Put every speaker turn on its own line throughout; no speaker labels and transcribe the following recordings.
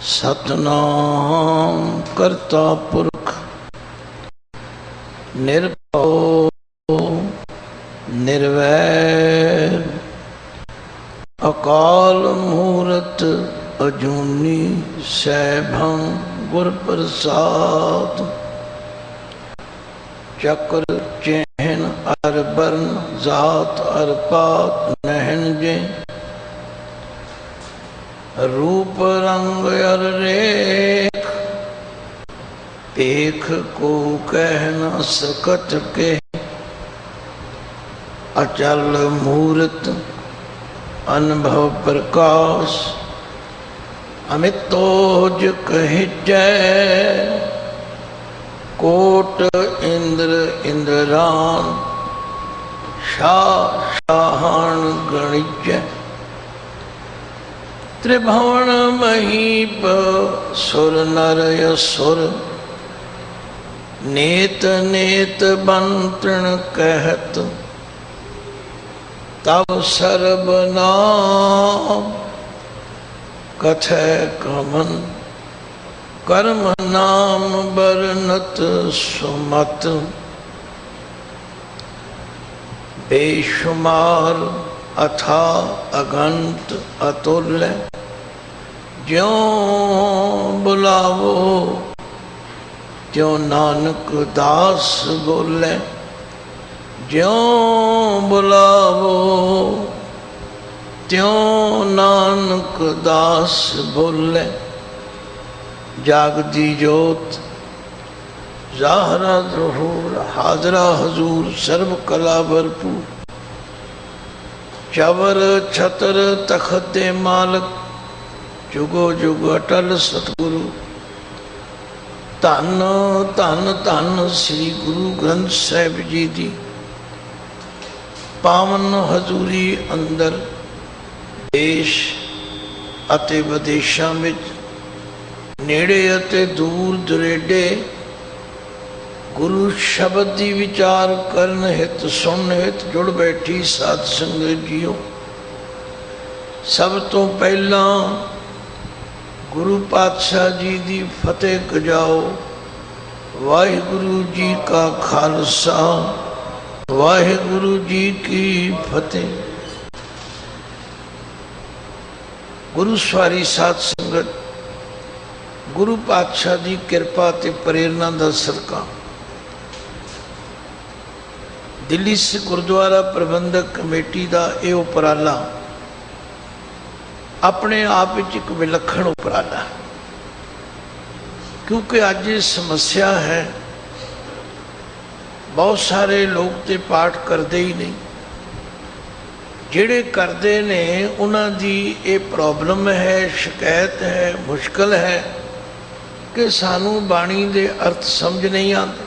सतनाम करता पुरख निर्भव निर्वैर अकाल मूरत अजूनी सैभं गुर प्रसाद। चक्र चैन अर बर्ण जात अर पात नहन जे रूप रंग अर रेख पेख को कह न सकत के अचल मूर्त अनुभव प्रकाश अमितोज कहिजै कोट इंद्र इंद्रान शाह शाहन गणिजै त्रिभुवन महीप सुर नर असुर नेत नेत बंतण कहत तब सर्वनाम कथय कमन कर्म नाम बरनत सुमत बेशुमार अथा अगंत अतुल्य ज्यों बुलावो त्यों नानक दास बोले ज्यों बुलावो त्यों नानक दास बोले। जागती जोत ज़ाहरा ज़हूर हाजरा हजूर सर्व कला भरपूर चवर छतर तखते मालक जुगो जुग अटल सतगुरु धन धन धन श्री गुरु ग्रंथ साहिब जी दी पावन हजूरी अंदर देश अते विदेशों में नेड़े अते दूर दुरेडे गुरु शब्द की विचार करन हित सुन हित जुड़ बैठी साध संगत जीओ। सब तो पहला गुरु पातशाह जी की फतेह गजाओ। वाहिगुरु जी का खालसा वाहिगुरु जी की फतेह। गुरु सवारी साध संगत गुरु पातशाह की कृपा ते प्रेरणा का सदका दिल्ली से गुरुद्वारा प्रबंधक कमेटी का यह उपराला अपने आप एक विलक्षण उपराला, क्योंकि अज ये समस्या है बहुत सारे लोग तो पाठ करते ही नहीं, जिहड़े करते ने उन्हां दी ये प्रॉब्लम है, शिकायत है, मुश्किल है कि सानू बाणी दे अर्थ समझ नहीं आते।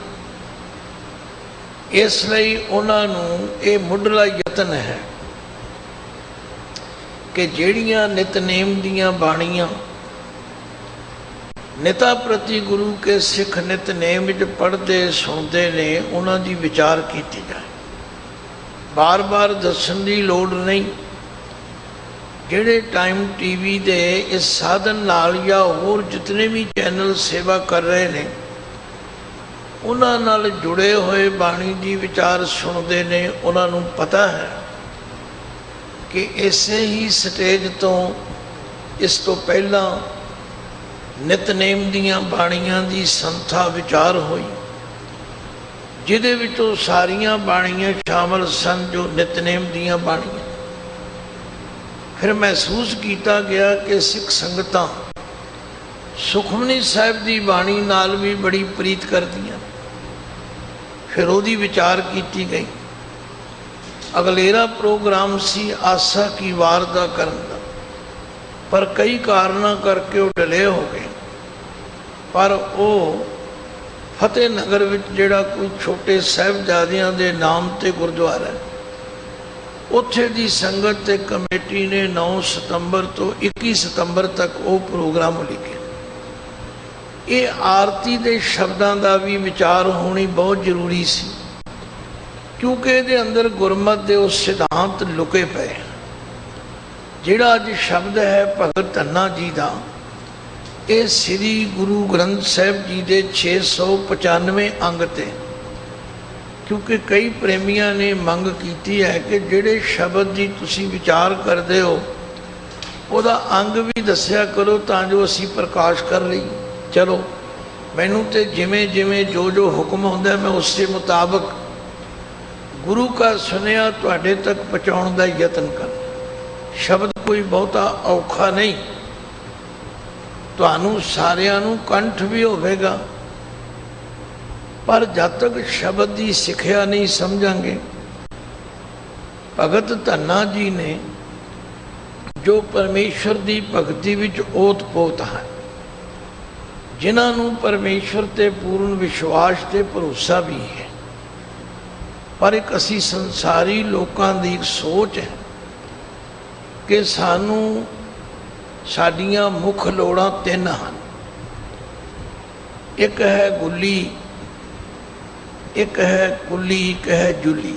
इसलिए उन्होंने ये मुढ़ला यतन है कि ਜਿਹੜੀਆਂ नितनेम दियां बाणियां निता प्रति गुरु के सिख नितनेम च पढ़ते सुनते ने उन्हों की विचार की जाए। बार बार दसन की लोड़ नहीं। ਜਿਹੜੇ टाइम टीवी दे इस साधन नाल या होर जितने भी चैनल सेवा कर रहे हैं उन्हां नाल जुड़े हुए बाणी की विचार सुनते ने, उन्होंने पता है कि इसे ही स्टेज तो इस तो पहला नितनेम दियां बाणियां दी संथा विचार हुई, जिहदे विचों सारियां बाणियां शामिल सन जो नितनेम दियां बाणियां। फिर महसूस किया गया कि सिख संगतां सुखमनी साहिब की बाणी नाल भी बड़ी प्रीत करदियां। फिर उहदी विचार की गई। अगलेरा प्रोग्राम सी आसा की वार दा करन दा, पर कई कारणों करके वो डिले हो गए। पर वो फतेह नगर विच जिहड़ा कोई छोटे साहिबजादियां दे नाम ते गुरुद्वारा है, उत्थे दी संगत ते कमेटी ने 9 सितंबर तो 21 सितंबर तक वो प्रोग्राम लिखे। ये आरती के शब्दों का भी विचार होनी बहुत जरूरी सी, क्योंकि ये अंदर गुरमत के उस सिद्धांत लुके पे जिहड़ा अज शब्द है भगत धन्ना जी का ये श्री गुरु ग्रंथ साहिब जी के 695 अंग ते, क्योंकि कई प्रेमियों ने मंग की है कि जिहड़े शब्द की तुसी विचार करते हो ਉਹਦਾ अंग भी दस्या करो तां जो असी प्रकाश कर ली। चलो मैनू तो जिमें जिमें जो जो हुक्म होंदा मैं उसके मुताबिक गुरु का सुनिया तुहाडे तक पहुँचाउण दा यतन कर। शब्द कोई बहुता औखा नहीं, तुहानू सारियां नू कंठ भी होवेगा, पर जब तक शब्द की सिक्ख्या नहीं समझांगे। भगत धन्ना जी ने जो परमेश्वर की भगती विच ओत-पोत है, जिन्होंने परमेश्वर ते पूर्ण विश्वास ते भरोसा भी है, पर एक असी संसारी लोगों की एक सोच है कि सानू साडियां मुख लोड़ां तीन हैं। एक है गुली, एक है कुली, एक है जुली।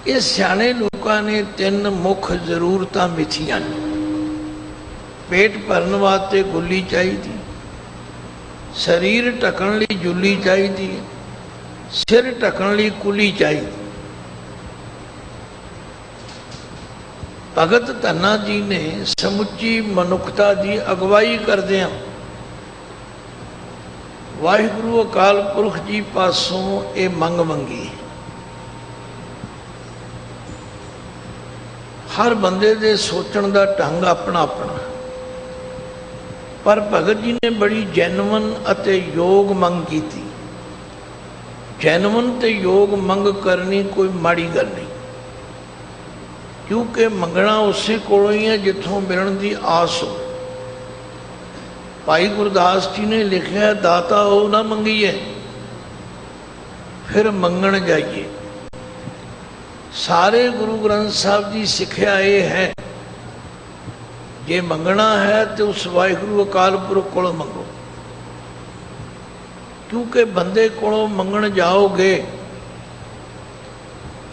ये सियाने लोगों ने तीन मुख जरूरत मिथियां ने। पेट भरन वास्ते गुली चाहिए, शरीर ढकण लई जुली चाहिए, सिर ढकण लई कुली चाहिए। भगत धन्ना जी ने समुची मनुखता की अगवाई करदियां वाहिगुरु अकाल पुरख जी पासों ये मंग मंगी। हर बंदे दे सोचण दा ढंग अपना अपना, पर भगत जी ने बड़ी जैनवन अते योग मंग की थी। जैनवन ते योग मंग करनी कोई माड़ी गल नहीं, क्योंकि मंगना उसे कोलों ही है जिथों मिलण की आस हो। भाई गुरदास जी ने लिखा दाता हो ना मंगीए फिर मंगण जाइए। सारे गुरु ग्रंथ साहब की सिक्ख्या ये है, जे मंगना है तो उस वाहिगुरु अकाल पुरख को मंगो, क्योंकि बंदे को मंगण जाओगे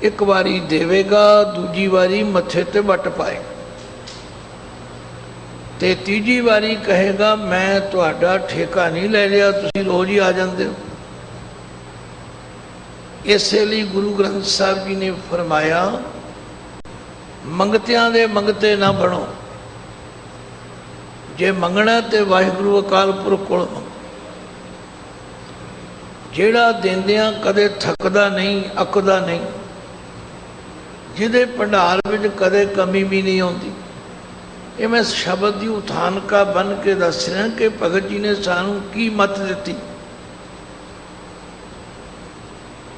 एक बारी देवेगा, दूजी बारी मत्थे ते वट पाएगा, ते तीजी बारी कहेगा मैं तुहाडा ठेका नहीं ले लिया, तुसीं रोज ही आ जाते हो। इसलिए गुरु ग्रंथ साहब जी ने फरमाया मंगतियां दे मंगते ना बनो, जे मंगना ते वाहिगुरु अकाल पुरख कोल मंगो। जेड़ा देंदियां कदे थकदा नहीं, अकदा नहीं, जिहदे भंडार विच कदे कमी भी नहीं आउंदी। ये मैं शब्द की उठानका बन के दस रहा कि भगत जी ने सानू की मत दी।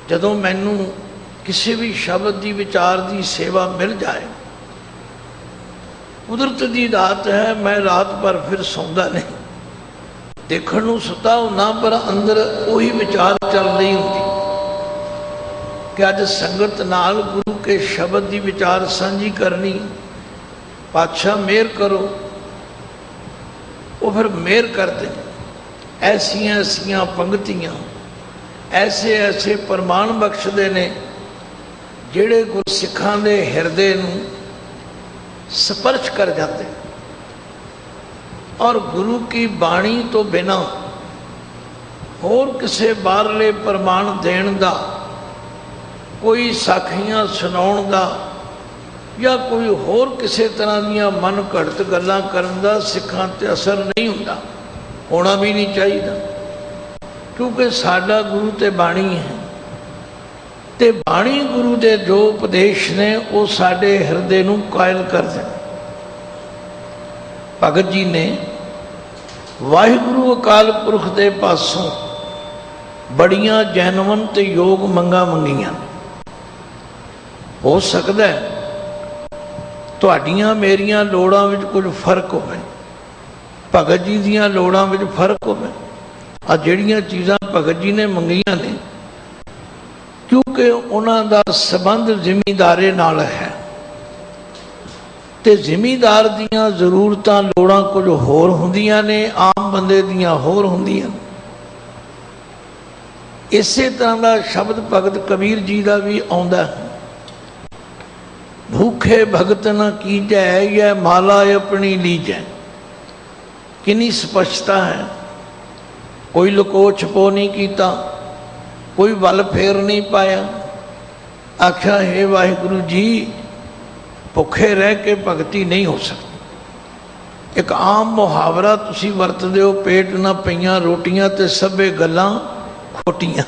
जदों मैनू किसी भी शब्द की विचार की सेवा मिल जाए, कुदरत की दात है, मैं रात भर फिर सौंदा नहीं, देखण नूं सुता होना पर अंदर वही विचार चल रही होंगी कि अज संगत नाल गुरु के शब्द की विचार साझी करनी। पातशाह मेहर करो, वो फिर मेहर करते। ऐसियां ऐसियां पंक्तियां, ऐसे ऐसे प्रमाण बख्शते ने जिहड़े गुरसिखां दे हिरदे नूं स्पर्श कर जाते। और गुरु की बाणी तो बिना होर किसी बाहरले प्रमाण देण दा, कोई साखियां सुनाउण दा या कोई होर किसी तरह दियां मन घड़त गल्लां करन दा सिखां ते असर नहीं हुंदा, होना भी नहीं चाहिए। क्योंकि साडा गुरु ते बाणी है, ते बाणी गुरु दे जो उपदेश ने वो साडे हिरदे नूं कायल कर दे। भगत जी ने वाहिगुरु अकाल पुरख दे पासों बड़ियां जैनवन ते योग मंगा मंगियां। हो सकता है तुहाडियां मेरियां लोड़ां विच कुछ फर्क होवे, भगत जी दियां लोड़ां विच फर्क होवे। आ जिहड़ियां चीज़ां भगत जी ने मंगियां ने, क्योंकि उन्हां दा संबंध जिमीदारे नाल है, ते जिमीदार दियां जरूरतां लोड़ां कुछ होर हुंदियां ने, आम बंदे दियां होर हुंदियां। इसे तरह का शब्द भगत कबीर जी का भी आउंदा है, भूखे भगत न कीजै, यह माला अपनी लीजै। कितनी स्पष्टता है, कोई लुको छपो नहीं किया, कोई वल फेर नहीं पाया। आख्या हे वाहिगुरु जी, भुखे रह के भगती नहीं हो सकती। एक आम मुहावरा तुसी वरतदे हो, पेट ना पईयां रोटियां ते सभे गल्लां खोटियां।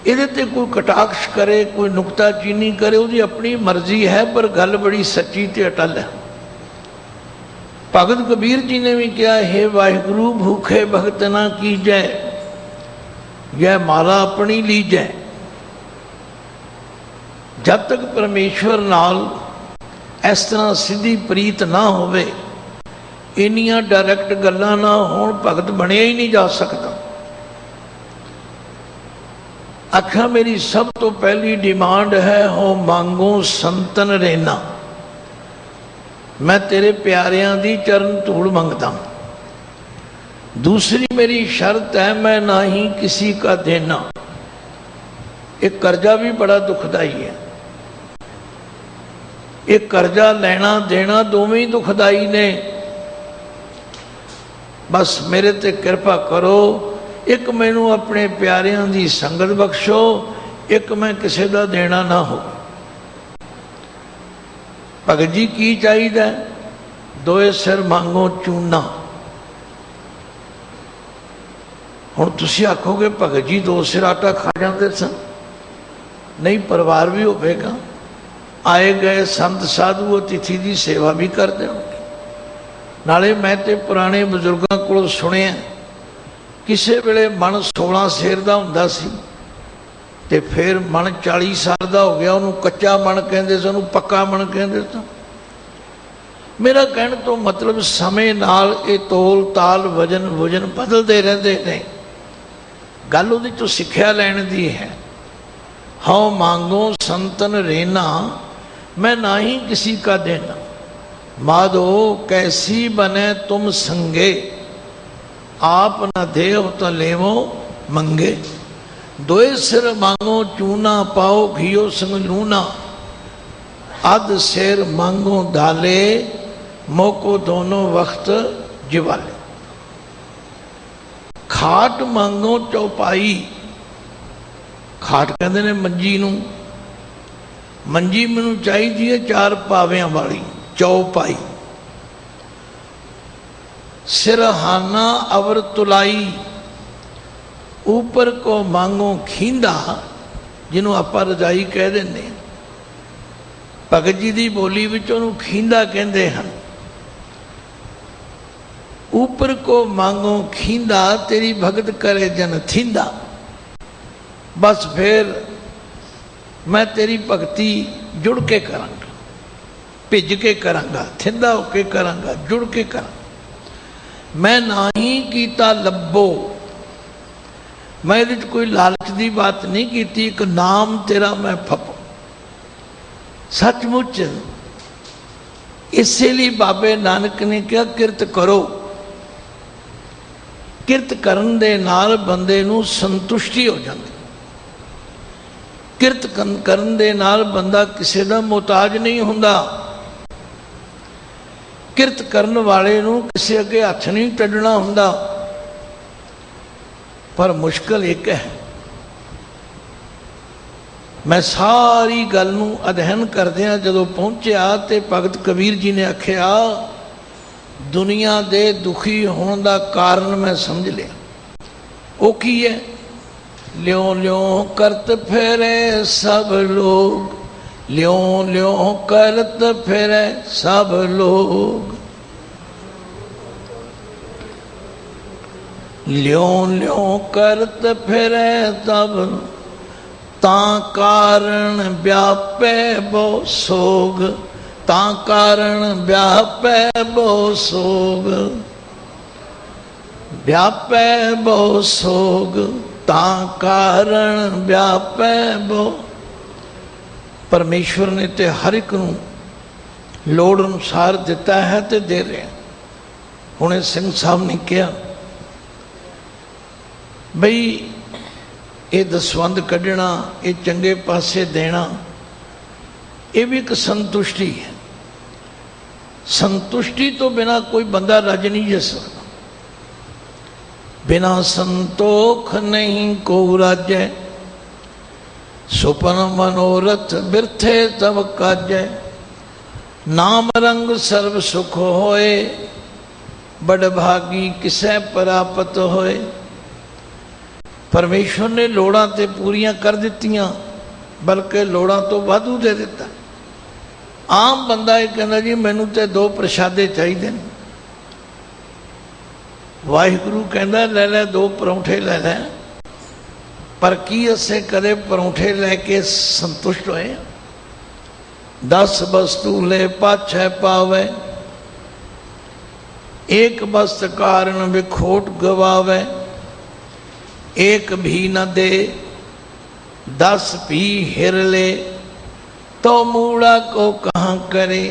ਇਹਦੇ ਤੇ कोई कटाक्ष करे, कोई नुकताचीनी करे, उसकी अपनी मर्जी है, पर गल बड़ी सच्ची ते अटल है। भगत कबीर जी ने भी कहा, हे वाहिगुरु भूखे भगत ना कीजै, यह माला अपनी लीजै। जब तक परमेश्वर नाल इस तरह सीधी प्रीत ना होवे, इन्नियां डायरैक्ट गल्लां ना होण, भगत बनिया ही नहीं जा सकता। आखा मेरी सब तो पहली डिमांड है, हो मांगो संतन रहना, मैं तेरे प्यारियां दी चरण धूड़ मंगता। दूसरी मेरी शर्त है, मैं ना ही किसी का देना। एक कर्जा भी बड़ा दुखदाई है, एक कर्जा लेना देना दोवें ही दुखदाई ने। बस मेरे ते कृपा करो, एक मैनू अपने प्यारियां दी संगत बख्शो, एक मैं किसी का देना ना हो। भगत जी की चाहिए? दोए सिर मांगो चूना। हुण तुसीं आखोगे भगत जी दो सिर आटा खा जाते सन? नहीं, परिवार भी होगा, आए गए संत साधु अतिथि की सेवा भी करते होंगे। नाले मैं तो पुराने बजुर्गों को सुनिया, किसी वेले मन 16 सेर का हुंदा सी, ते फिर मन 40 साल का हो गया, उन्होंने कच्चा मन कहते सन, पक्का मन कहते सन। मेरा कहने तो मतलब समय नाल ये तोल ताल वजन वजन बदलते रहते हैं। गल उहदे चों सिक्ख्या लैण दी है। हाँ मांगो संतन रहना, मैं ना ही किसी का देना। माधो कैसी बने तुम संगे, आप न देव तो लेवो मंगे। दोए सिर मांगो चूना, पाओ घियो संग लूना। अध सिर मांगो दाले, मोको दोनों वक्त जिवाले। खाट मांगो चौपाई। खाट कहते ने मंजी नूं, मंजी मैनू चाहिए है 4 पावियां वाली चौपाई। सिरहाना अवर तुलाई, ऊपर को मांगो खींदा, जिन्हों आप रजाई कह देंगे। भगत जी की बोली विच उहनूं खींदा कहते हैं। ऊपर को मांगो खींदा, तेरी भगत करे जन थींदा। बस फिर मैं तेरी भगती जुड़ के करांगा, भिज के करांगा, थिंदा होके करांगा, जुड़ के करांगा। मैं ना ही कीता लब्बो, मैं ये कोई लालच की बात नहीं की। एक नाम तेरा मैं फपो। सचमुच इसलिए बाबे नानक ने कहा किरत करो। किरत करन दे नाल बंदे नूं संतुष्टि हो जाती। किरत करन दे नाल बंदा किसी का मुहताज नहीं हुंदा। किरत करन वाले नूं किसी अगे हथ नहीं टड्डना हुंदा। पर मुश्किल एक है, मैं सारी गल नूं अध्ययन करदियां जदों पहुंचिया ते भगत कबीर जी ने आख्या, दुनिया दे दुखी होने का कारण मैं समझ लिया। वो की है? ल्यों ल्यों करत फेरे सब लोग, ल्यों ल्यों करत फिरे सब लोग। ल्यों ल्यों करत फिरे तब, ता कारण व्यापे बो सोग। ता कारण व्यापे बो सोग। व्यापे बो सोग, ता कारण व्यापे बो। परमेश्वर ने तो हर एक नूं लोड़ अनुसार दिता है तो दे रहे हैं। हुणे सिंह साहब ने कहा बई ये दसवंध कढ़ना, ये चंगे पासे देना, ये भी एक संतुष्टि है। संतुष्टि तो बिना कोई बंदा रज नहीं जा सकता। बिना संतोख नहीं को राजै, सुपन मनोरथ बिरथे तब काजै। नाम रंग सर्व सुख होए, बड़ भागी किसै प्राप्त होए। परमेश्वर ने लोड़ां ते पूरियां कर दित्तियां, बल्कि लोड़ां तो वाधू दे दिता। आम बंदा ये कहना जी मैनू तो 2 प्रशादे चाहिए ने, वाहिगुरु कहता ले लै 2 परौंठे ले लै। पर की असें कदे परौंठे लैके संतुष्ट होए? 10 वस्तु ले पाछै पावै, एक वस्त कारण विखोट गवावै। एक भी न दे 10 भी हिर ले, तो मूड़ा को कहाँ करे।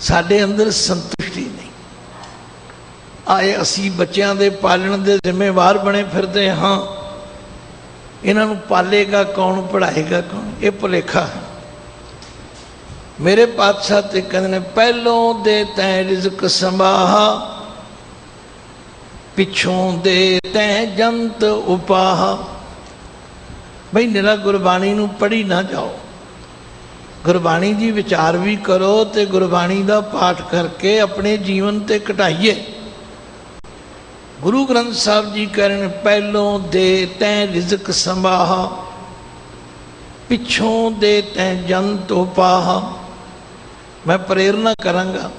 साडे अंदर संतुष्टि नहीं। आए असी बच्चों के पालन के जिम्मेवार बने फिरते हाँ, इन्हों पालेगा कौन, पढ़ाएगा कौन? ये भुलेखा है। मेरे पातशाह ते कहते हैं पहलों दे तैं रिज़क संभाहा, पिछों दे तैं जंत उपाहा। भाई निरा गुरबाणी नूं पढ़ी ना जाओ, गुरबाणी जी विचार भी करो तो गुरबाणी का पाठ करके अपने जीवन ते कटाइए। गुरु ग्रंथ साहब जी कह रहे हैं पहलों दे तैं रिज़क संभाहा, पिछों दे तैं जंत उपाहा। मैं प्रेरणा करांगा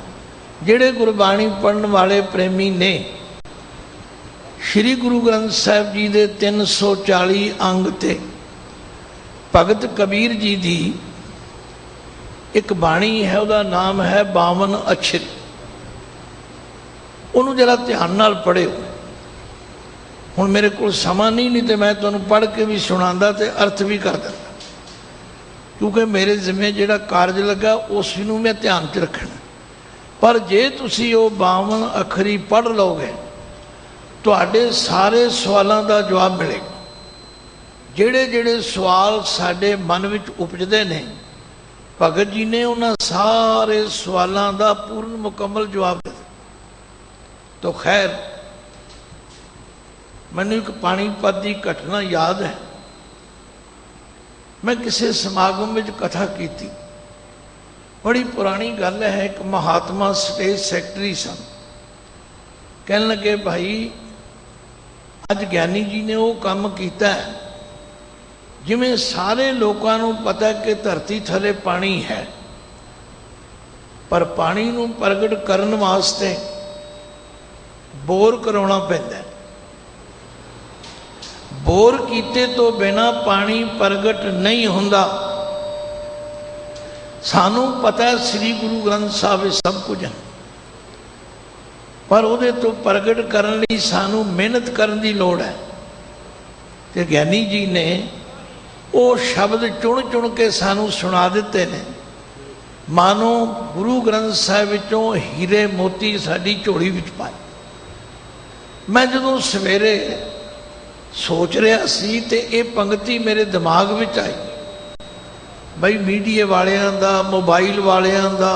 जिहड़े गुरबाणी पढ़न वाले प्रेमी ने श्री गुरु ग्रंथ साहब जी के 340 अंग ते भगत कबीर जी की एक बाणी है, उसका नाम है 52 अक्षर। उन्होंने जरा ध्यान नाल पढ़ियो। हुण मेरे को समा नहीं तो मैं तुहानूं पढ़ के भी सुणांदा ते अर्थ भी कर दिंदा, क्योंकि मेरे जिम्मे जिहड़ा कारज लगा उस नूं मैं ध्यान च रखना। पर जे तुसीं वो 52 अखरी पढ़ लोगे तुहाडे सारे सवालों का जवाब मिलेगा। जिहड़े जिहड़े सवाल साडे मन विच उपजदे ने, भगत जी ने उन्होंने सारे सवालों का पूर्ण मुकम्मल जवाब दिया। तो खैर मैनू एक पानीपत की घटना याद है। मैं किसी समागम में कथा की थी, बड़ी पुरानी गल है। एक महात्मा स्टेज सैकटरी सन, कहने लगे भाई अज ज्ञानी जी ने वो काम किया है जिमें सारे लोगों को पता कि धरती थले पानी है, पर पानी नूं प्रगट करने वास्ते बोर कराना पैंदा है। बोर कीते तो बिना पानी प्रगट नहीं होंदा। सानू पता है श्री गुरु ग्रंथ साहब सब कुछ है, पर उहदे तो प्रगट करने लई सानू मेहनत करने की लोड़ है। ते ज्ञानी जी ने वो शब्द चुन चुन के सानू सुना दिते ने, मानो गुरु ग्रंथ साहब विचों हीरे मोती साडी झोली विच पाए। मैं जदों सवेरे सोच रहा सी ते ये पंक्ति मेरे दिमाग विच आई, बई मीडिया वालियां दा, मोबाइल वालियां दा,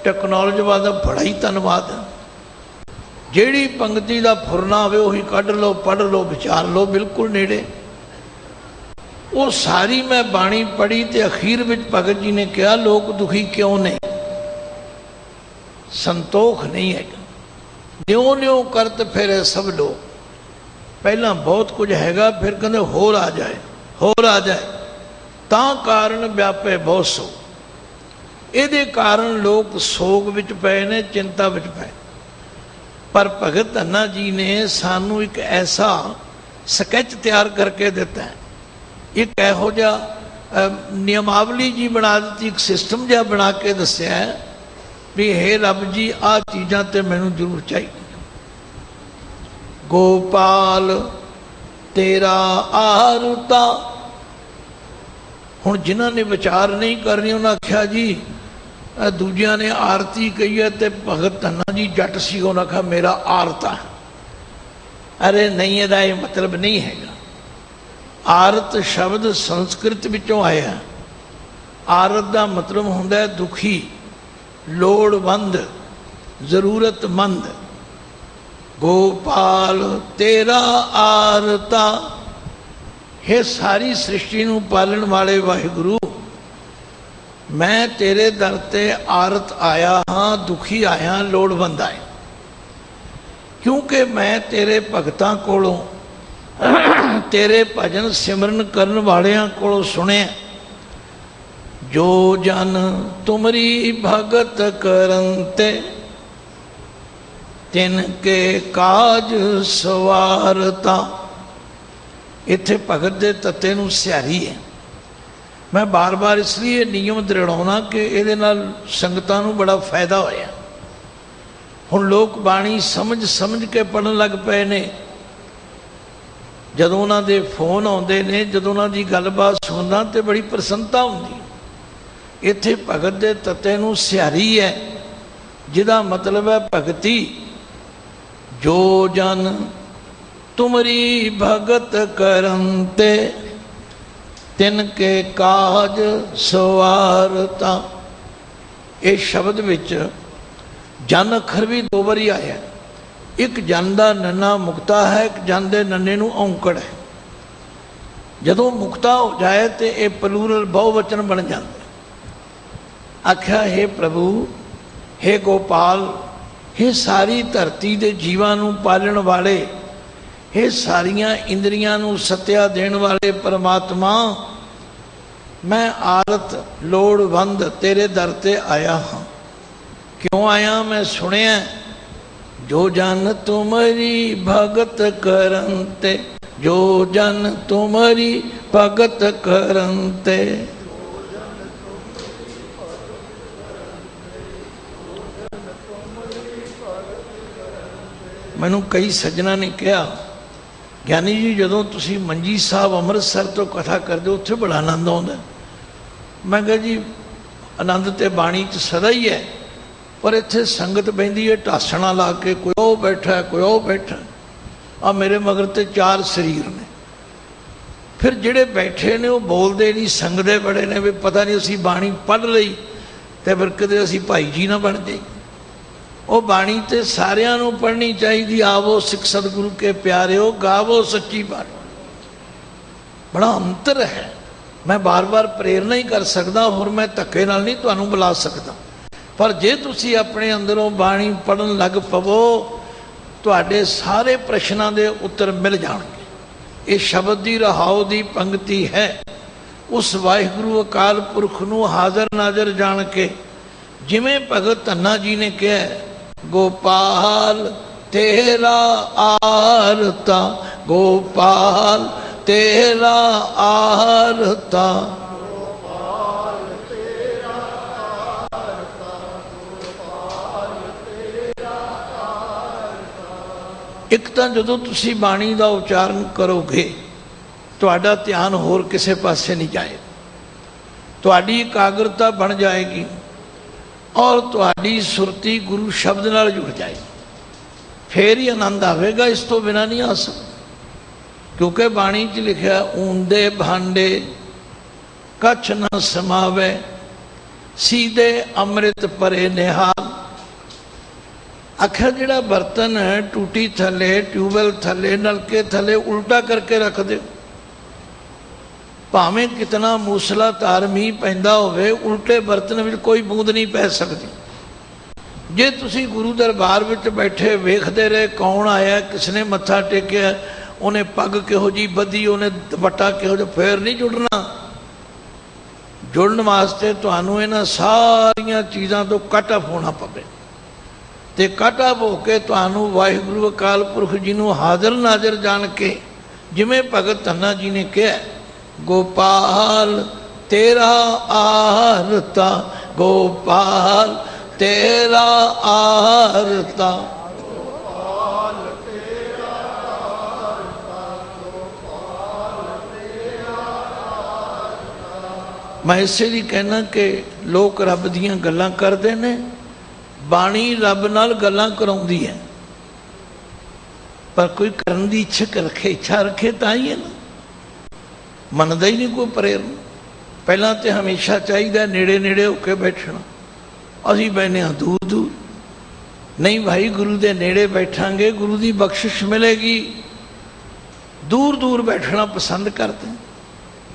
टैक्नोलॉजी वाला बड़ा ही धन्यवाद है। जिहड़ी पंक्ति का फुरना होवे उही कढ़ लो, पढ़ लो, विचार लो, बिल्कुल नेड़े। वो सारी मैं बाणी पढ़ी तो अखीर विच भगत जी ने कहा लोग दुखी क्यों ने? संतोख नहीं है। न्यों न्यों करत फिर सब लोग। पहला बहुत कुछ हैगा, फिर कहते होर आ जाए, होर आ जाए, ता कारण व्यापे बहुत सो। ये कारण लोग सोग विच पए ने, चिंता विच पए। पर भगत धन्ना जी ने सानू एक ऐसा स्कैच तैयार करके दिता है, एक इहो जिहा नियमावली जी बना दी, एक सिस्टम जिहा बना के दस्या है भी हे रब जी आ चीज़ां ते मैनू जरूर चाहिए। गोपाल तेरा आरता। हुण जिन्हां ने विचार नहीं करनी उन्हें आख्या जी दूजिया ने आरती कही है तो भगत धन्ना जी जट सी, उन्हें आख्या मेरा आरता है। अरे नहीं, इहदा ये मतलब नहीं हैगा। आरत शब्द संस्कृत विचों आया। आरत का मतलब हुंदा है दुखी, लोड़वंद जरूरतमंद, गोपाल तेरा आरता। हे सारी सृष्टि नूं पालन वाले वाहिगुरु, मैं तेरे दर ते आरत आया हाँ, दुखी आया, लोड़वंद आया, क्योंकि मैं तेरे भगतां कोलों तेरे भजन सिमरन करन वालियां कोलों सुनिया, जो जन तुमरी भगत करंते तिनके काज सवारता। इत्थे भगत दे तत्ते नूं सियारी है। मैं बार बार इसलिए नियम दृढ़ाउणा कि इहदे नाल संगतां नूं बड़ा फायदा होया। हुण लोक बाणी समझ समझ के पढ़न लग पए ने। जदों उन्हां दे फोन आउंदे ने, जदों उन्हां दी गलबात सुणदा ते बड़ी प्रसन्नता हुंदी। इत्थे भगत दे तत्ते नूं सियारी है, जिहदा मतलब है भगती। जो जन तुमरी भगत करंते तिनके काज सवारता। इस शब्द विच जन अखर भी दो बारी आया। एक जन का नन्ना मुक्ता है, एक जन के नन्ने नूं औंकड़ है। जदों मुक्ता हो जाए तो यह प्लूरल बहुवचन बन जाता। आख्या हे प्रभु, हे गोपाल, हे सारी धरती के जीवां नूं पालण वाले, हे सारिया इंद्रियां नूं सत्या देण वाले परमात्मा, मैं आरत लोड़वंद तेरे दर ते आया हाँ। क्यों आया? मैं सुनिया, जो जन तुमरी भगत करंते, जो जन तुमरी भगत करंते। मैनू कई सज्जना ने कहा, ज्ञानी जी जदों तुसी मंजी साहब अमृतसर तो कथा करते हो, उत्थे बड़ा आनंद आता। मैं कहा जी आनंद तो बाणी च सदा ही है, पर इत्थे संगत बहिंदी है ढासणा ला के, कोई ओ बैठा है, कोई ओ बैठा। आ मेरे मगर ते चार शरीर ने, फिर जिहड़े बैठे ने वो बोलते नहीं, संगदे बड़े ने, भी पता नहीं असीं बाणी पढ़ लई तो फिर कदे असीं भाई जी ना बन जाए। वो बाणी तो सारियां नूं पढ़नी चाहिए। आवो सिख सतगुरु के प्यारे हो, गावो सच्ची बाणी। बड़ा अंतर है। मैं बार बार प्रेरणा ही कर सकता, होर मैं धक्के नाल नहीं तुहानूं बुला सकता। पर जे तुसी अपने अंदरों बाणी पढ़न लग पवो, तुहाडे सारे प्रश्नां दे उत्तर मिल जाणगे। ये शब्द दी रहाओ दी पंक्ति है। उस वाहिगुरु अकाल पुरख नूं हाज़र नाज़र जान के, जिवें भगत धन्ना जी ने कहा, गोपाल तेरा आरता, गोपाल तेरा आरता। एक तो जदों तुसी बाणी का उच्चारण करोगे, तुहाडा ध्यान होर किसे पासे नहीं जाए, तुहाडी एकाग्रता बन जाएगी और तुहाडी सुरती गुरु शब्द नाल जुड़ जाएगी। फिर ही आनंद आवेगा, इस तो बिना नहीं आ सकता। क्योंकि बाणी च लिखा, ऊंदे भांडे कछ न समावे, सीधे अमृत परे निहाल। आखिर जिहड़ा बर्तन है टूटी थले, ट्यूबवैल थले, नलके थले उल्टा करके रख दे, भावें कितना मूसलाधार मीह पैंदा होवे, उल्टे बर्तन में कोई बूंद नहीं पै सकती। जे तुसी गुरु दरबार में बैठे वेखते रहे, कौन आया, किसने मत्था टेकिया, उन्हें पग किहो जी बधी, उन्हें दुपट्टा किहो जो, फिर नहीं जुड़ना। जुड़न वास्ते तुहानूं इन्हां सारियां चीज़ां तो कट ऑफ होना पवे, ते कट ऑफ होके तुहानूं वाहिगुरु अकाल पुरख जी नूं हाज़र नाज़र जान के, जिवें भगत धन्ना जी ने कहा, गोपाल तेरा आरता, गोपाल तेरा आरता। मैं इसे ही कहना कि लोग रब दियां गल्लां करते हैं, बाणी रब नाल गल्लां कराउंदी है, पर कोई करन दी इच्छा रखे तां ही है ना। मनदा ही नहीं कोई प्रेरणा। पहला तो हमेशा चाहिए नेड़े नेड़े होके बैठना, असीं बैठे हाँ दूर दूर। नहीं भाई, गुरु के नेड़े बैठांगे, गुरु की बख्शिश मिलेगी। दूर दूर बैठना पसंद करते हैं।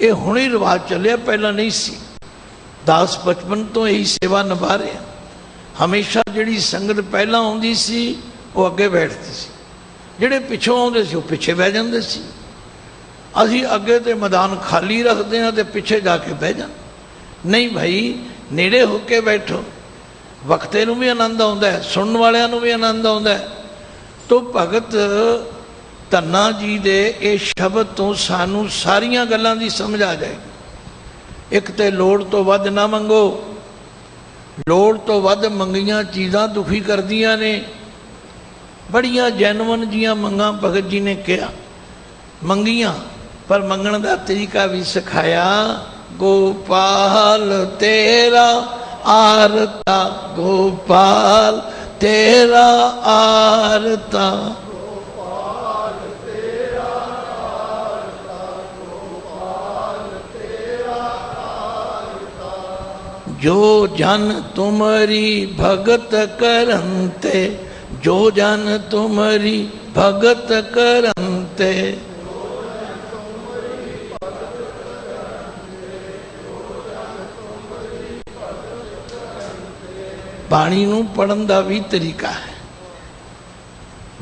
ये हुण ही रिवाज चलिया, पहला नहीं सी। दास बचपन तो यही सेवा निभा रहे हैं। हमेशा जिहड़ी संगत पहला आउंदी सी वो अगे बैठती सी, जिहड़े पिछों आउंदे सी वो पिछे बह जांदे सी। असीं अगे तो मैदान खाली रखते हैं तो पिछे जाके बह जाते। नहीं भाई, नेड़े होके बैठो। वक्ते नूं भी आनंद आउंदा है, सुनने वालियां नूं भी आनंद आउंदा है। तो भगत धन्ना जी दे इस शब्द तो सानू सारियां गल्लां दी समझ आ जाएगी। एक तो लोड़ तो वध ना मंगो। लोड़ तो वध मंगियां चीज़ां दुखी करदियां ने। बड़ियां जैनवन जियां मंगां भगत जी ने कहा, मंगियां, पर मंगण का तरीका भी सिखाया। गोपाल तेरा आरता, गोपाल तेरा आरता, गोपाल तेरा आरता, गोपाल तेरा आरता। जो जन तुम्हारी भगत करंते, जो जन तुम्हारी भगत करंते, बाणी नूं पढ़न का भी तरीका है।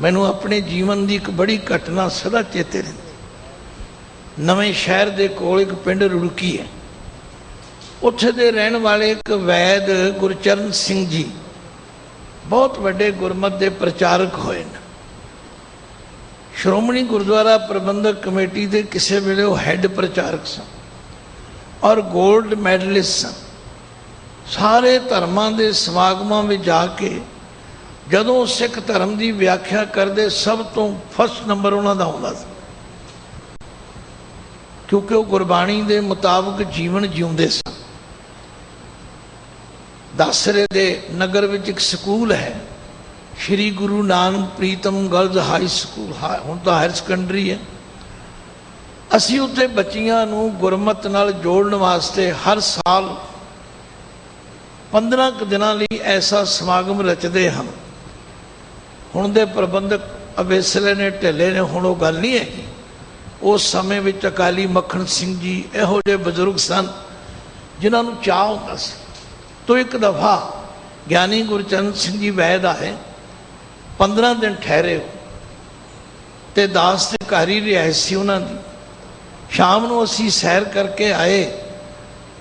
मैनू अपने जीवन की एक बड़ी घटना सदा चेते रहिंदी। नवें शहर के कोल एक पिंड रुड़की है। उत्थे दे रहन वाले एक वैद गुरचरण सिंह जी बहुत वड्डे गुरमत के प्रचारक होए न। श्रोमणी गुरुद्वारा प्रबंधक कमेटी के किसी वेले वो हैड प्रचारक सन और गोल्ड मैडलिस्ट सन। सारे धर्मां के समागमां में जाके जदों सिख धर्म की व्याख्या करते सब तो फर्स्ट नंबर उन्होंने आउंदा सी, क्योंकि वो गुरबाणी के मुताबिक जीवन जिउंदे सन। दासरे दे नगर विच एक स्कूल है, श्री गुरु नानक प्रीतम गर्ल्स हाई स्कूल, हुण तो हायर सेकेंडरी है। असीं उत्थे बच्चियां नूं गुरमत नाल जोड़न वास्ते हर साल 15 दिनों लिए ऐसा समागम रचते हैं। हुण दे प्रबंधक अवेसले ने ढिले ने, हुण वो गल नहीं है। उस समय में अकाली मक्खन सिंह जी इहो जे बजुर्ग सन जिन्होंने चाह होता सी। तो एक दफ़ा ज्ञानी गुरचरण सिंह जी वैद आए, 15 दिन ठहरे हो तो दास के घर ही रिहाइश सी उन्हां दी। शाम को असीं सैर करके आए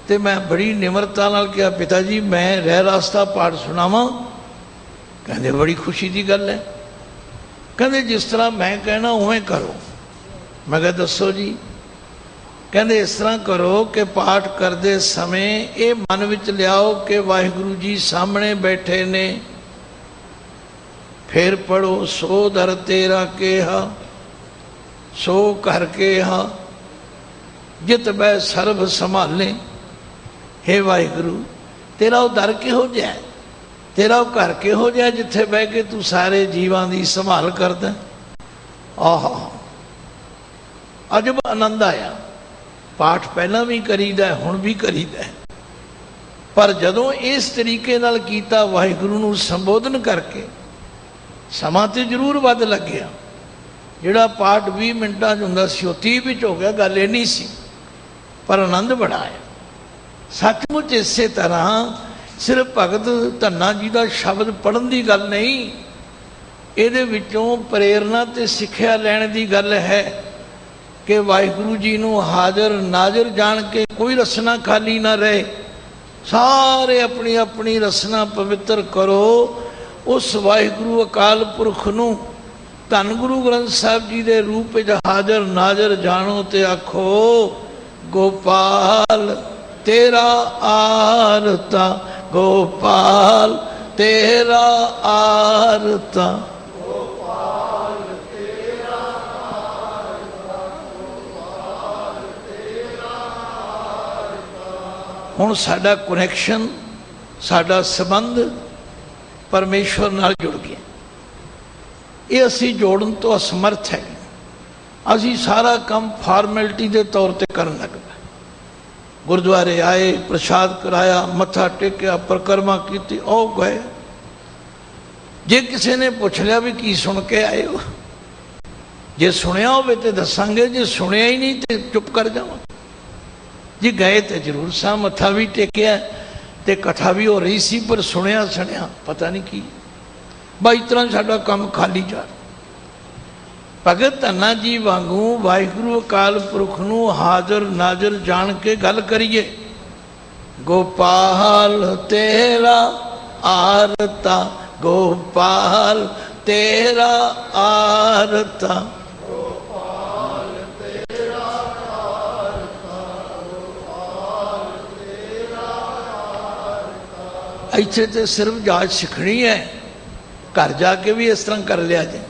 तो मैं बड़ी निमरता नाल कहा, पिता जी मैं रह रास्ता पाठ सुनावा। कहते बड़ी खुशी की गल है। कहते जिस तरह मैं कहना उवें करो। मैं कहा दसो जी। कहते इस तरह करो कि पाठ करते समय ये मन विच लियाओ कि वाहिगुरु जी सामने बैठे ने। फिर पढ़ो सो दर तेरा केहा, सो कर केहा, जित बै सर्ब संभाले। हे वाहिगुरु तेरा वो दर किहो जिहा, तेरा वो घर किहो जिहा जिथे बह के तू सारे जीवां की संभाल करदा। आहा अजब आनंद आया। पाठ पहला भी करीदा है, हुण भी करीदा है, पर जदों इस तरीके नाल कीता वाहिगुरु नूं संबोधन करके समा तो जरूर वध लग गया। जिहड़ा पाठ 20 मिनटां च हुंदा सी 30 विच हो गया। गल इन्नी सी पर आनंद बड़ा आया। सचमुच इस तरह सिर्फ भगत धन्ना जी का शब्द पढ़न की गल नहीं, ये विचों प्रेरणा ते सिक्ख्या लैण की गल है कि वाहिगुरु जी नूं हाज़र नाज़र जान के कोई रसना खाली ना रहे। सारे अपनी अपनी रसना पवित्र करो। उस वाहिगुरु अकाल पुरख नूं धन गुरु ग्रंथ साहिब जी के रूप में हाज़र नाज़र जानो ते आखो गोपाल तेरा आरता, गोपाल तेरा आरता, गोपाल तेरा आरता, गोपाल तेरा आरता। हुण साडा कनैक्शन, साडा संबंध परमेश्वर नाल जुड़ गया। ये असी जोड़न तो असमर्थ है। असी सारा काम फॉर्मैलिटी के तौर पर करन लग पए। गुरुद्वारे आए, प्रसाद कराया, मत्था टेकिया, परिक्रमा की, औ गए। जे किसी ने पूछ लिया भी की सुन के आए हो, जे सुनिया हो तो दसांगे, जे सुनिया ही नहीं तो चुप कर जाओ। जी गए तो जरूर सा, मत्था भी टेकिया ते कथा भी हो रही सी, पर सुनिया सुनिया पता नहीं की। बस इतना साडा काम खाली जा रहा। भगत धन्ना जी वांगू वाहिगुरु अकाल पुरख नू हाजर नाजर जान के गल करिए। गोपाल तेरा आरता, गोपाल तेरा आरता, गोपाल तेरा आरता, गोपाल तेरा आरता। इत्थे तो सिर्फ जाच सीखनी है, घर जाके भी इस तरह कर लिया जाए,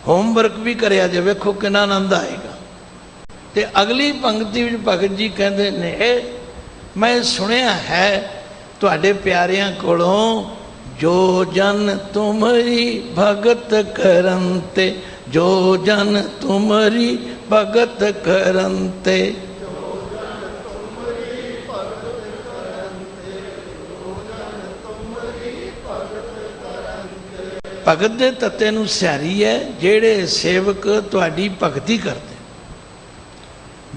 होमवर्क भी कराया जाए, वेखो कितना आनंद आएगा। तो अगली पंक्ति में भगत जी कहते ने, मैं सुनिया है तुहाडे प्यारियां कोलों, जो जन तुमरी भगत करंते, जो जन तुमरी भगत करंते, भगत दे तत्ते नूं सियारी है जेड़े सेवक तुहाडी भगती करते,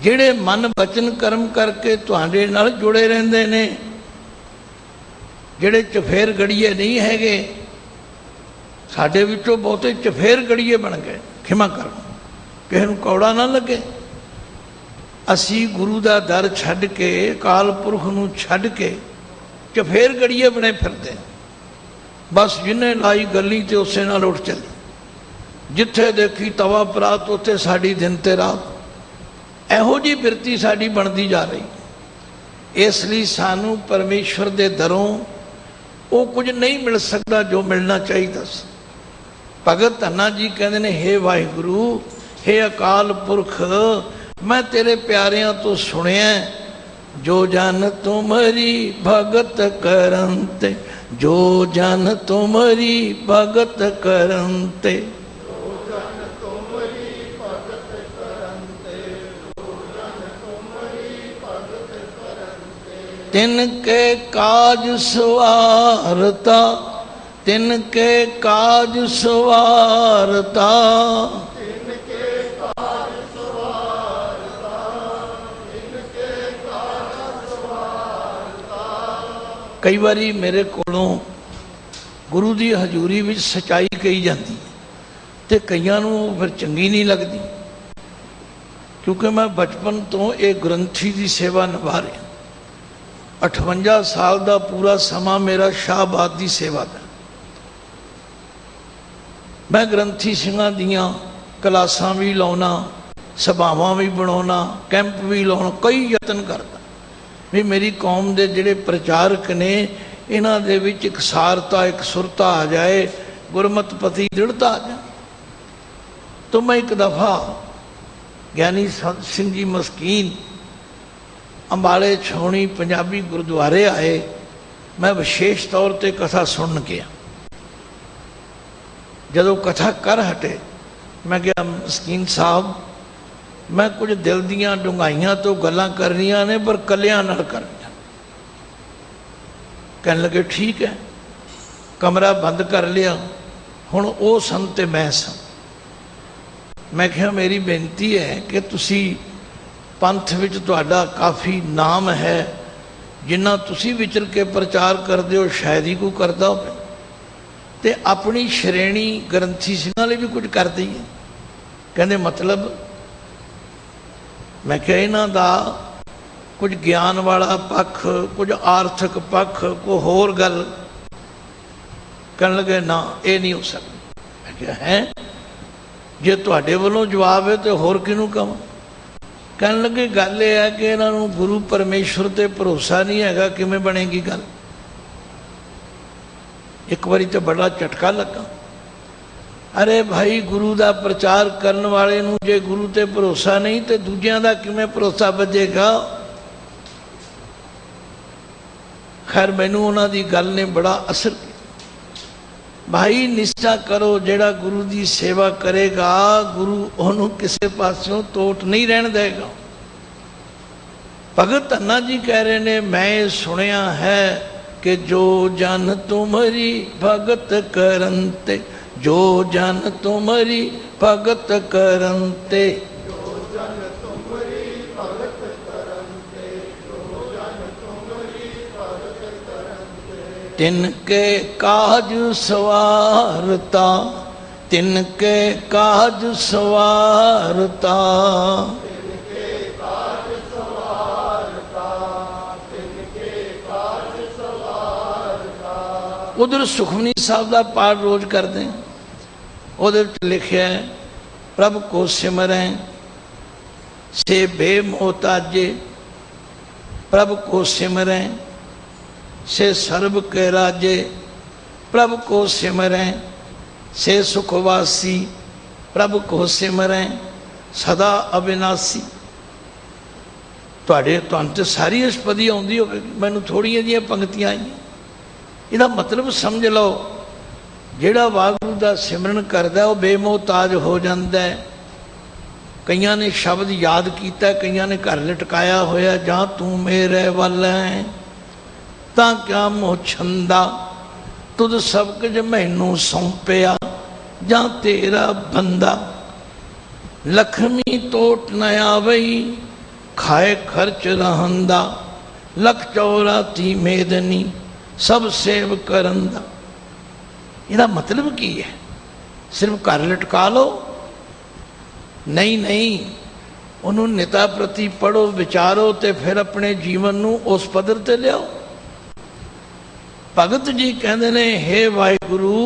जेड़े मन बचन कर्म करके तुहाडे नाल जुड़े रहंदे ने, जेड़े चफेर गड़िए नहीं हैगे। साडे विचों बहुते चफेर गड़िए बन गए, खिमा करो, किसी नूं कौड़ा ना लगे। असी गुरु दा दर छड्ड के, अकाल पुरख नूं छड्ड के चफेर गड़िए बने फिरदे। बस जिन्हें लाई गली तो उसे नाल उठ चली, जिथे देखी तवा परात उत्थे साड़ी दिन ते रात। इहो जी बिरती साड़ी बनती जा रही। इसलिए सानू परमेश्वर दे दरों वो कुछ नहीं मिल सकता जो मिलना चाहिए। भगत धन्ना जी कहते हैं, हे वाहिगुरु, हे अकाल पुरख, मैं तेरे प्यारियां तो सुनिया, जो जन तुमरी भगत करंते, जो जन तुमरी भगत करंते, तिनके काज सवारता, तिनके काज सवारता, तिनके काज सवारता, तिनके काज सवारता। कई बारी मेरे कोलों गुरु की हजूरी में सच्चाई कही जाती तो कईयां नूं फिर चंगी नहीं लगती, क्योंकि मैं बचपन तो एक ग्रंथी की सेवा निभा रहा। 58 साल का पूरा समा मेरा शाहबाद की सेवा का। मैं ग्रंथी सिंह दियाँ क्लासां भी लाना, सभावां भी बनाना, कैंप भी लाना, कई यतन करता भी मेरी कौम के जिहड़े प्रचारक ने इन्हां दे विच एक सारता, एक सुरता आ जाए, गुरमत पति दृढ़ता आ जाए। तो मैं एक दफ़ा ज्ञानी संत सिंह जी मस्कीन अंबाले छौणी पंजाबी गुरुद्वारे आए। मैं विशेष तौर पर कथा सुन गया। जदों कथा कर हटे मैं क्या मस्कीन साहब, मैं कुछ दिल दियां डूंघाइयां तो गल्लां करनियां ने, पर कलियां नाल करनियां। कहने लगे ठीक है। कमरा बंद कर लिया। हुण वो सन ते मैं सन। मैं कहा मेरी बेनती है कि तुसी पंथ विच तुहाडा काफ़ी नाम है, जिन्ना तुसी विचर के प्रचार करते हो शायद ही कोई करता हो, तो अपनी श्रेणी ग्रंथी सिंहां लई भी कुछ कर दईए। कहते मतलब? मैं क्या इन्हां दा कुछ ज्ञान वाला पक्ष, कुछ आर्थिक पक्ष, कोई होर गल? कहने लगे ना ये नहीं हो सकता। मैं क्या है, जे तुहाडे वल्लों जवाब है तो होर किहनूं कहां? कहने लगे गल यह है कि इन्हों गुरु परमेश्वर ते भरोसा नहीं हैगा, किवें बनेगी गल? एक बारी तो बड़ा झटका लगा। अरे भाई, गुरु का प्रचार करने वाले नूं जे गुरु ते भरोसा नहीं तो दूजियां दा किवें भरोसा बजेगा? खैर मैनूं उन्हां दी गल ने बड़ा असर किया। भाई निष्ठा करो, जेड़ा गुरु की सेवा करेगा गुरु उन्होंने किसी पासों तोट नहीं रहन देगा। भगत धन्ना जी कह रहे ने, मैं सुनिया है कि जो जन तुम्हारी भगत करंते, जो जन तुम्हारी भगत करंते, तिनके काज सवारता, तिनके काज सवारता। उधर सुखमनी साहब का पाठ रोज करते हैं, वो लिखा है, प्रभु को सिमरें से बेमोहताजे, प्रभु को सिमरें से सर्व के राजे, प्रभु को सिमरें से सुखवासी, प्रभु को सिमरें सदा अविनाशी। तुहानू तो सारी अष्टपदी आउंदी होगी, मैनू थोड़ियां जिहियां पंक्तियां आईयां। इहदा मतलब समझ लो, जिहड़ा वाहिगुरू दा सिमरन करदा वो बेमोहताज हो जांदा है। कईयां ने शब्द याद किया, कईयां ने घर लटकाया होया, जां तू मेरे वल है तां क्या मोह छंदा, तुद सब कुछ मैनू सौंपिया जां तेरा बंदा। लक्ष्मी टोट न आवई खाए खर्च रहंदा, लख चौराती मेदनी सब सेव करन दा। इहदा मतलब की है? सिर्फ घर लटका लो? नहीं नहीं, उन्होंने नेता प्रति पढ़ो, विचारो, तो फिर अपने जीवन नू उस पद्धर ते लियाओ। भगत जी कहते ने, हे वाहिगुरु,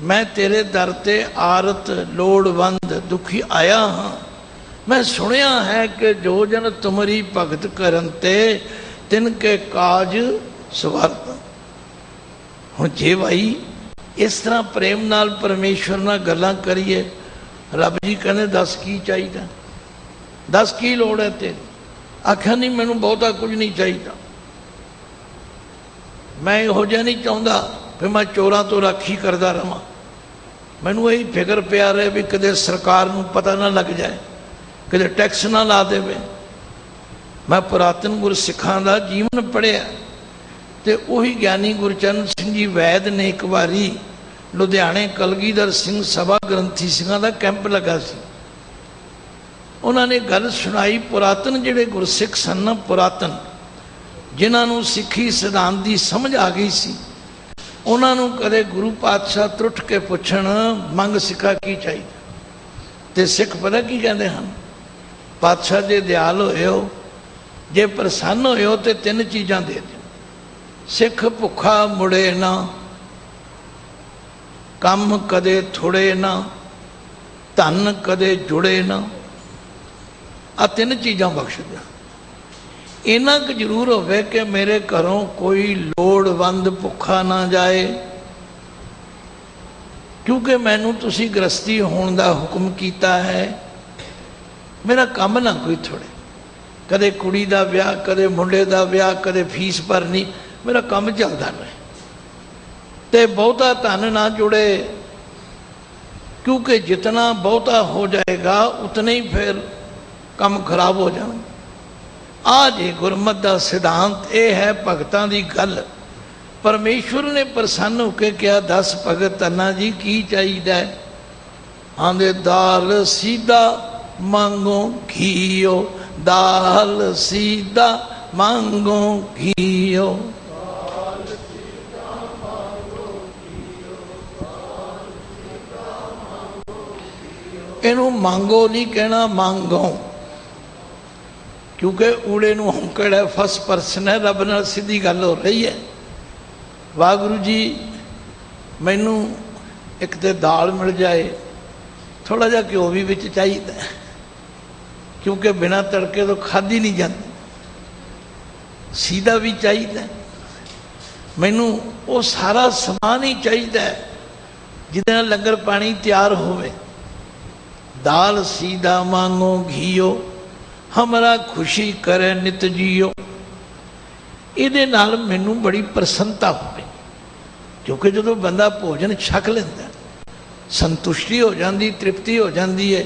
मैं तेरे दर ते आरत लोड़वंद दुखी आया हाँ। मैं सुनिया है कि जो जन तुम्हारी भगत करन ते तिनके काज सवारत। हुण जे भाई इस तरह प्रेम नाल परमेश्वर नाल गल्लां करिए, रब जी कहने दस की चाहिए, दस की लोड़ है तेरी। आख्या नहीं मैनू बहुता कुछ नहीं चाहिए, मैं इहो जिहा नहीं चाहता फिर मैं चोरां तो राखी करता रहां। मैनू यही फिक्र पिया रहे भी कदे सरकार नू पता ना लग जाए, कदे टैक्स ना ला देवे। मैं पुरातन गुरसिखां दा जीवन पढ़िया, तो उही ज्ञानी गुरचरण सिंह जी वैद ने एक बारी लुधियाने कलगीधर सिंह सभा ग्रंथी सिंह का कैंप लगा सी। उन्होंने गल सुनाई, पुरातन जिहड़े गुरसिख सन, पुरातन जिन्होंने सिक्खी सिद्धांत की समझ आ गई सी, उन्होंने कदे गुरु पातशाह त्रुट के पुछण मंग सिखा की चाहिए, तो सिख पता की कहते हैं, पातशाह जे दयाल होए हो, जे प्रसन्न होए हो तो तीन चीज़ां दे दो। सिख भुखा मुड़े ना, कम कदे थोड़े ना, धन कदे जुड़े ना। आ तीन चीज़ां बख्श दिया। इन्ना क जरूर होवे कि मेरे घरों कोई लोड़वंद भुखा ना जाए, क्योंकि मैनू तुसी गृहस्थी होने का हुक्म किया है। मेरा काम ना कोई थोड़े, कदे कुड़ी का ब्याह, कदे मुंडे का ब्याह, कदे फीस भरनी, मेरा काम चलता रहे। तो बहुता धन ना जुड़े, क्योंकि जितना बहुता हो जाएगा उतने ही फिर काम खराब हो जाए। आज ये गुरमत का सिद्धांत ये है, भगतां की गल। परमेश्वर ने प्रसन्न होकर क्या, दस भगत धन्ना जी की चाहिए? आंदे दाल सीधा मांगो घीओ, दाल सीधा मांगो घीओ। इनू मांगो नहीं कहना, मांगो, क्योंकि ऊड़े नू औंकड़ है, फर्स्ट परसन है, रब नाल सीधी गल हो रही है। वाहगुरू जी मैनू एक तो दाल मिल जाए, थोड़ा जा घ्यो भी विच चाहिए, क्योंकि बिना तड़के तो खाधी नहीं जाती। सीधा भी चाहिए, मैनू वो सारा समान ही चाहिए जिहदे लंगर पानी तैयार होवे। दाल सीधा मांगो घीओ, हमारा खुशी करे नित जियो। इहदे नाल मैनू बड़ी प्रसन्नता होवे, क्योंकि जो बंदा भोजन छक लेंदा संतुष्टि हो जाती, तृप्ति हो जाती है,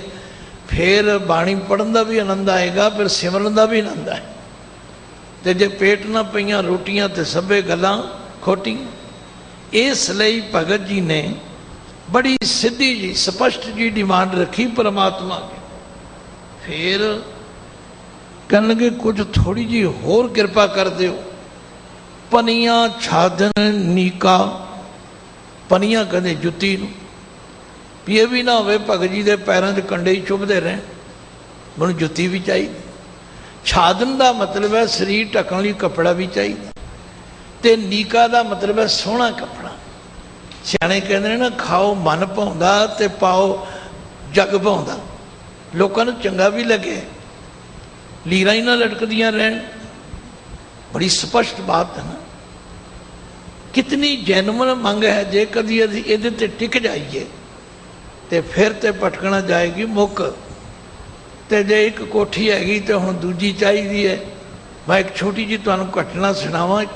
फिर बाणी पढ़न का भी आनंद आएगा, फिर सिमरन का भी आनंद है। ते जे पेट ना पईयां रोटियां ते सभे गल्लां खोटियां। इसलिए भगत जी ने बड़ी सीधी जी स्पष्ट जी डिमांड रखी परमात्मा की। फिर कहने लगे कुछ थोड़ी जी होर कृपा कर दो। पनिया छादन नीका, पनिया कहते जुत्ती नूं, भी ये भी ना हो भगत जी के पैरों च कंडे ही चुभते रहें, मैं जुत्ती भी चाहिए। छादन का मतलब है शरीर ढकने लिए कपड़ा भी चाहिए, तो नीका का मतलब है सोहना कपड़ा। सियाणे कहते ना खाओ मन भाउंदा ते पाओ जग भाउंदा, लोगों को चंगा भी लगे, लीरां ही ना लटकदियां रहन। बड़ी स्पष्ट बात है ना, कितनी जैनवन मंग है। जे कदी असीं इहदे ते टिक जाइए तो फिर तो भटकना जाएगी मुक। तो जे एक कोठी हैगी तो हुण दूजी चाहिए है। मैं एक छोटी जी तुहानूं घटना सुणावां। एक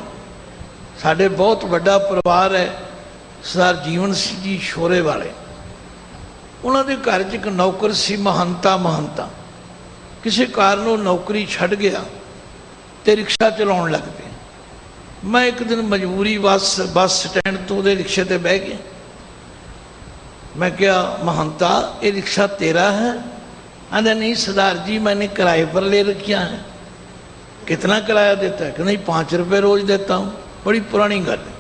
साडे बहुत वड्डा परिवार है, सरदार जीवन सिंह जी शोरे वाले। उन्होंने घर च एक नौकर सी महंता। किसी कारण वो नौकरी छड्ड गया तो रिक्शा चलाउण लग पिया। मैं एक दिन मजबूरी बस स्टैंड तो वो रिक्शे ते बह गया। मैं क्या महंता ये रिक्शा तेरा है? आंदा नहीं सरदार जी मैंने किराए पर ले रखा है। कितना किराया देता है? कि नहीं 5 रुपये रोज देता हूँ। बड़ी पुरानी गल है।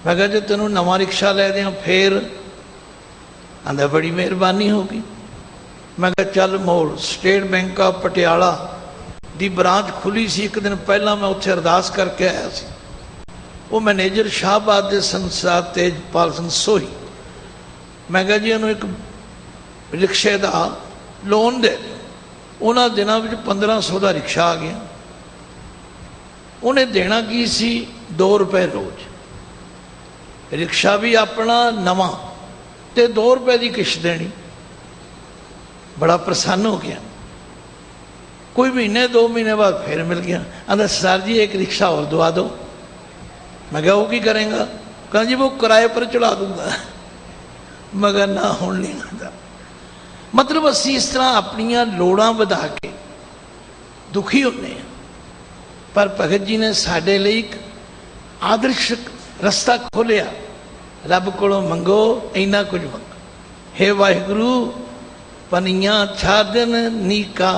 मैं कहा जो तेनों नवा रिक्शा ले दें फिर? आंदा बड़ी मेहरबानी होगी। मैं कहा चल मोड़ state bank of Patiala the branch खुली सी। एक दिन पहला मैं उत्थे अरदास करके आया सी। वो मैनेजर शाहबाद के संसार तेजपाल सिंह सोही। मैं कहा जी इन्होंने एक रिक्शे का लोन दे दो। उन्होंने दिनों में 1500 का रिक्शा आ गया। उन्हें देना की सी 2 रुपये रोज। रिक्शा भी अपना नवा ते 2 रुपये की किश्त देनी। बड़ा प्रसन्न हो गया। कोई महीने 2 महीने बाद फिर मिल गया। आंदा सरदार जी एक रिक्शा और दवा दो। मैं क्या वो की करेंगा? कहना जी वो किराए पर चला दूंगा। मगर ना हुण नहीं आता। मतलब असी इस तरह अपनियां लोड़ां वधा के दुखी होने। पर भगत जी ने साडे लई एक आदर्श रस्ता खोलिया। रब कोलों मंगो इन्ना कुछ मंगो। हे वाहिगुरू पनिया छादन नीका,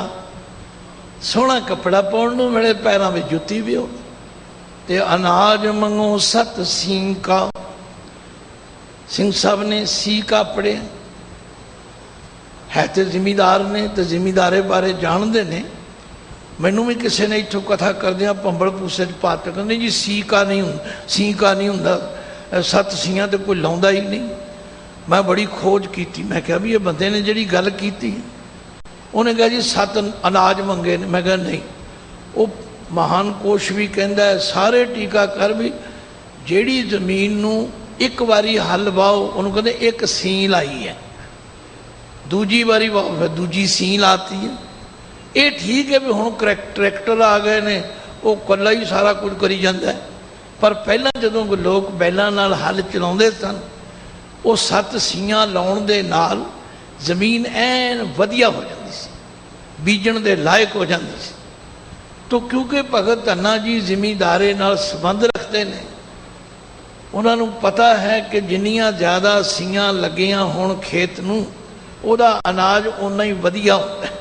सोहना कपड़ा पाउण नूं मिले, पैरों में जुत्ती भी हो, ते अनाज मंगो 7 सींग का। सिंह साहब ने सी का पढ़े है तो जिमीदार ने, तो जिमीदारे बारे जानते ने। मैनू भी किसी ने इतों कथा करदियां पंबड़ पूसे पात कहते जी सी का नहीं सी का नहीं हुंदा, 7 सीयां तो कोई लाउंदा ही नहीं। मैं बड़ी खोज की। मैं क्या भी ये बंदे ने जिहड़ी गल कीती, उन्हें कहा जी 7 अनाज मंगे ने। मैं कहा नहीं, वो महान कोश भी कहता है सारे टीका कर भी जिहड़ी जमीन नूं एक बारी हल वाओ उन्होंने कहते एक सी लाई है, दूजी बारी वाओ फिर दूजी सी लाती है। ये ठीक है भी हुण ट्रैक्टर आ गए ने, वो कल्ला ही सारा कुछ करी जाता है। पर पहला जदों लोग बैलों नाल हल चलाउंदे सन, वो 7 सीयां लाउण दे नाल जमीन ऐन वधिया हो जाती सी, बीजण दे लायक हो जाती सी। तो क्योंकि भगत धन्ना जी जिमीदारे नाल संबंध रखते हैं, उन्होंने पता है कि जिन्नियां ज़्यादा सीयां लगियां होण खेत नूं उहदा अनाज उन्ना ही वधिया होंदा है।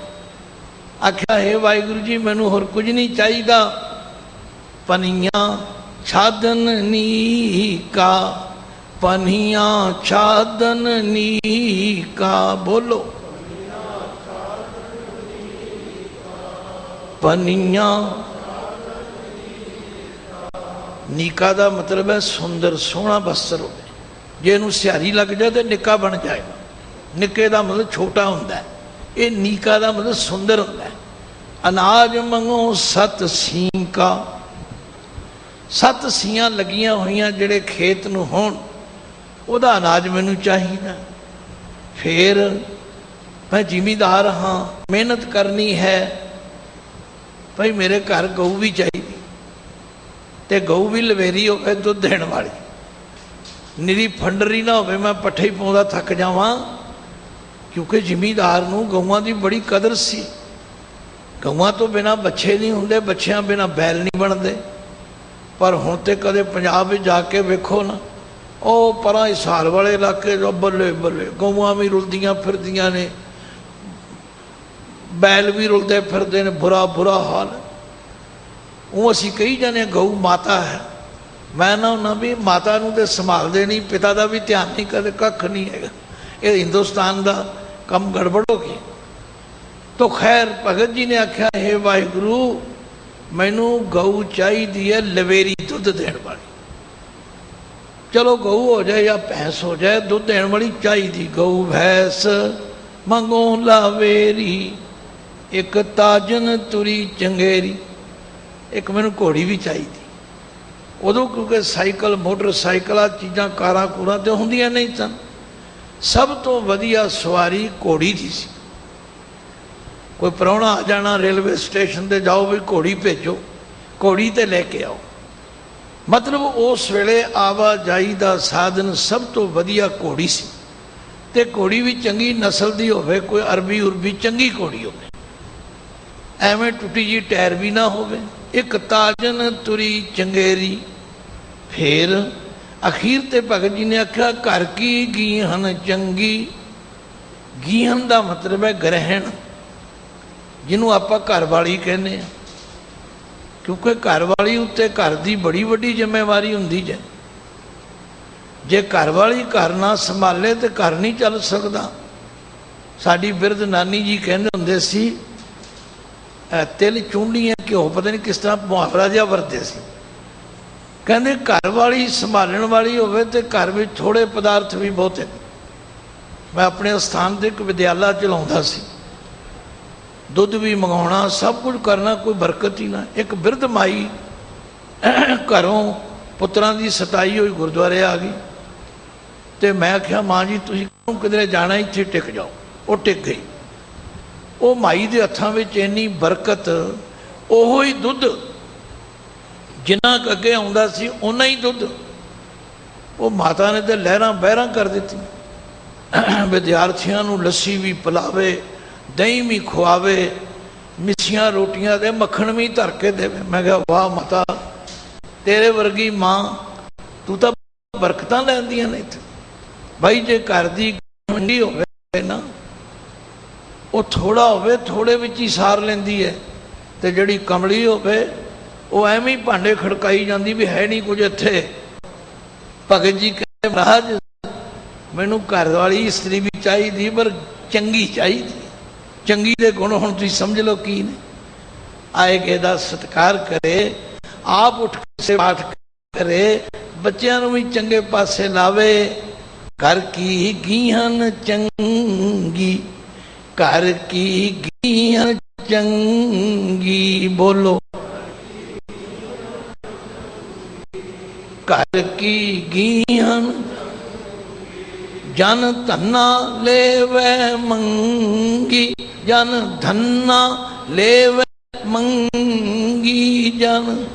आख्या हे वाहिगुरू जी मैनू होर कुछ नहीं चाहिए। पनिया छादन नीका, पनिया छादन नीका, बोलो पनिया। नीका का मतलब है सुंदर सोहना वस्त्र हो। जे इनू सियारी लग जाए तो निक्का बन जाएगा। निक्के का मतलब छोटा होंदा है, ये नीका का मतलब सुंदर होंदा है। अनाज मंगो 7 सींग का, 7 सीयां लगियां हुई जिहड़े खेत नूं होण, उहदा अनाज मैनू चाहिए। फिर मैं जिमीदार हाँ, मेहनत करनी है, भाई मेरे घर गऊ भी चाहिए, तो गऊ भी लवेरी हो दुध देने वाली, निरी फंडरी ना हो मैं पट्ठे ही पाउंदा थक जावां। क्योंकि जिमीदार नूं गऊआं की बड़ी कदर सी। गऊआं तो बिना बच्चे नहीं होंगे, बच्चों बिना बैल नहीं बनते। पर हुण तो कदे पंजाब में जाके वेखो ना, ਉਹ ਪਰਾਂ ਹਿਸਾਰ वाले इलाके जो बल्ले बल्ले गऊआं भी रुलदियां फिरदियां ने, बैल भी रुलते फिरते ने, बुरा बुरा हाल। वो असी कही जाने गऊ माता है, मैं ना होना भी माता नूं ते संभालदे नहीं, पिता का भी ध्यान नहीं करते, कख नहीं है। ये हिंदुस्तान का कम गड़बड़ हो गई। तो खैर भगत जी ने आख्या, हे वाहिगुरु मैनू गऊ चाहिदी है लवेरी दुध देण वाली। चलो गऊ हो जाए या भैंस हो जाए, दुध देण वाली चाहिदी। गऊ भैंस मंगो लावेरी, एक ताजन तुरी चंगेरी। एक मैनू घोड़ी भी चाहिदी। उदों क्योंकि साइकिल मोटरसाइकिल चीज़ां कारां कूरां तो होंदियां नहीं सन, सब तो वधिया सवारी घोड़ी दी सी। कोई प्राहुणा आ जाना रेलवे स्टेशन ते जाओ भी घोड़ी भेजो, घोड़ी ते लेके आओ। मतलब उस वेले आवाजाई का साधन सब तो वधिया घोड़ी सी। ते घोड़ी भी चंगी नस्ल की होवे, कोई अरबी उरबी चंगी घोड़ी होवे, एवें टुटी जी टायर भी ना होवे। एक ताजन तुरी चंगेरी। फिर अखीर ते भगत जी ने आख्या, घर की गीहन चंगी। गीहन का मतलब है ग्रहण, जिन्हों आप घर वाली कहने, क्योंकि घर वाली उत्ते घर की बड़ी वड्डी जिम्मेवारी हुंदी जे। जे घर वाली घर ना संभाले तो घर नहीं चल सकता। साडी बिरध नानी जी कहते हुंदे सी, तिल चूंडियां घ्यो, पता नहीं किस तरह मुहावरा जिहा वरते सी। कहते घर वाली संभालण वाली होवे ते घर में थोड़े पदार्थ भी बहुत है। मैं अपने स्थान से एक विद्यालय चलाउंदा सी, दुध भी मंगाउणा, सब कुछ करना, कोई बरकत ही ना। एक बिरध माई घरों पुत्रां की सताई हुई गुरुद्वारे आ गई। तो मैं आख्या, माँ जी तुसीं किधरे जाना, इत्थे टिक जाओ। वो टिक गई। वो माई के हत्थां विच इन्नी बरकत, ओहो ही दुध जिन्ना अगे आउंदा सी उन्ना ही दुध। वो माता ने तो लहरां बहरां कर दित्ती। विद्यार्थियों नूं लस्सी भी पिलावे, दही भी खुआवे, मिसियां रोटियां दे, मक्खण भी धर के देवे। मैं कहा वाह माता, तेरे वर्गी माँ, तू तो बरकत लैंदियां ने। भाई जे घर की मंडी होवे ना, वो थोड़ा होवे, थोड़े विच ही सार लैंदी है। ते जिहड़ी कमली होवे वो एवें ही भांडे खड़काई जाती भी है नहीं कुछ इत्थे। भगत जी कहते, महाराज मैनू घर वाली इस्त्री भी चाहिए, पर चंगी चाहिए। चंगी दे गुण हुण तुसीं समझ लो की ने। आए गए दा सत्कार करे, आप उठ के पाठ करे, बच्चों भी चंगे पासे लावे। घर की गीहन चंगी, घर की गीहन चंगी। बोलो, घर की गीहन जन धन्ना लेवे मंगी। जन धन्ना लेवे मंगी। जन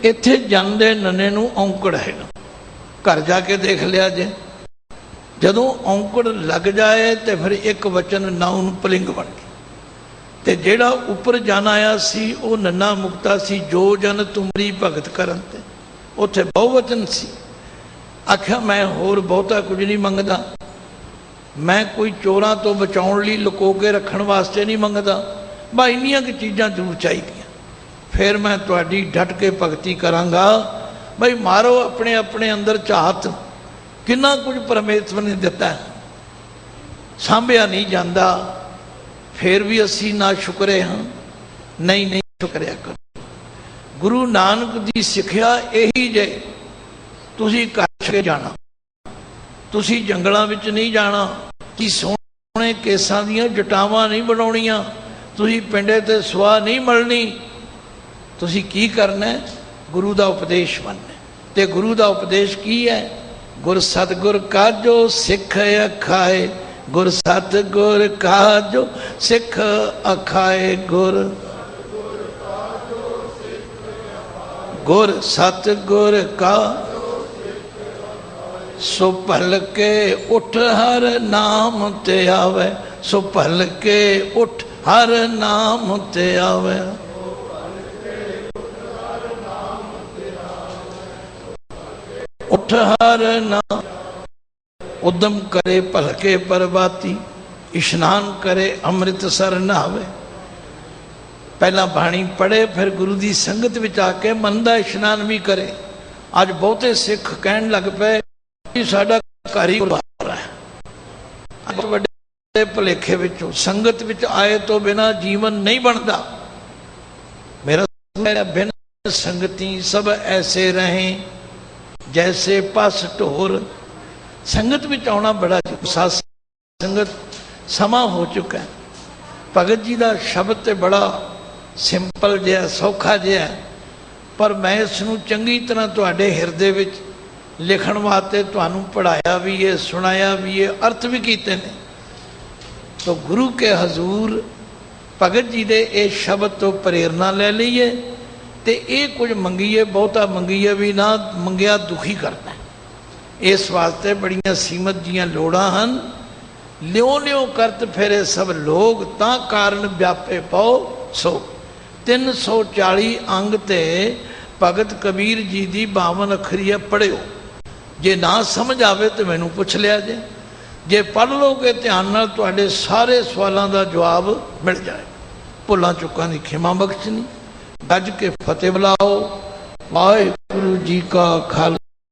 इत्थे जन दे नने नूं औंकड़ है। घर जाके देख लिया जे, जदों औंकड़ लग जाए तो फिर एक वचन नाउन पुलिंग बन गया। ते जेड़ा उपर जन आया सी वो नन्ना मुक्ता सी, जो जन तुमरी भगत करन ते उत्थे बहुवचन सी। आख्या मैं होर बहुता कुछ नहीं मंगदा, मैं कोई चोरां तो बचाउण लई लुको के रखण वास्ते नहीं मंगदा, बस इन्नियां कि चीज़ां जरूर चाहिए। फिर मैं तुहाडी डट के भगती करांगा। बई मारो अपने अपने अंदर झात, किन्ना कुछ परमेश्वर ने दिता है, सांभिया नहीं जाता। फिर भी असी ना शुक्रे हाँ। नहीं नहीं शुक्रिया करो। गुरु नानक की सिक्ख्या यही जे, तुसी घर के जाना, तुसी जंगलों में नहीं जाना, कि सोहने केसां दियां जटावां नहीं बनाउणियां, तुसी पिंडे ते सुआह नहीं मलनी। तुसी की करना है? गुरु का उपदेश बनना। ते गुरु का उपदेश की है? गुर सतगुर काजो सिख अखाए। गुर सतगुर काजो सिख अखाए। गुर गुर सतगुर का सो भल के उठ हर नाम ते आवे, सो भल के उठ हर नाम ते आवे। उठ हर नाम, उदम करे भलके परबाती, इशनान करे अमृतसर नहावे। पहला बाणी पढ़े फिर गुरु की संगत विच आके मन का इशनान भी करे। अज बहुते सिख कहन लग पे कि साडा घर ही गुरुद्वारा है। अज वड्डे भुलेखे विचों संगत विच आए तो बिना जीवन नहीं बनता। मेरा बिना संगति सब ऐसे रहें जैसे पस ढोर। संगत विच आना बड़ा साथ संगत समा हो चुका है। भगत जी का शब्द तो बड़ा सिंपल जिहा सौखा जिहा, पर मैं इसनूं चंगी तरह तुहाडे हिरदे विच लिखण वास्ते तुहानूं पढ़ाया भी है, सुनाया भी है, अर्थ भी कीते ने। तो गुरु के हजूर भगत जी दे इस शब्द तो प्रेरणा ले लईए ते ये कुछ मंगीए, बहुता मंगीए भी ना, मंगिया दुखी करना। इस वास्ते बड़ियां सीमत जियां लोड़ां हन। लियों लियों करत फिरे सब लोग, तां कारण व्यापे पाओ सो। 340 अंग ते भगत कबीर जी की 52 अखरी पढ़ियो। जे ना समझ आवे तो मैनू पुछ लिया जे पढ़ लोगे ध्यान नाल तुहाडे सारे सवालों का जवाब मिल जाए। भुलां चुकां दी खिमा बख्शनी। गज के फतेह बुलाओ। वाहिगुरू जी का खालसा।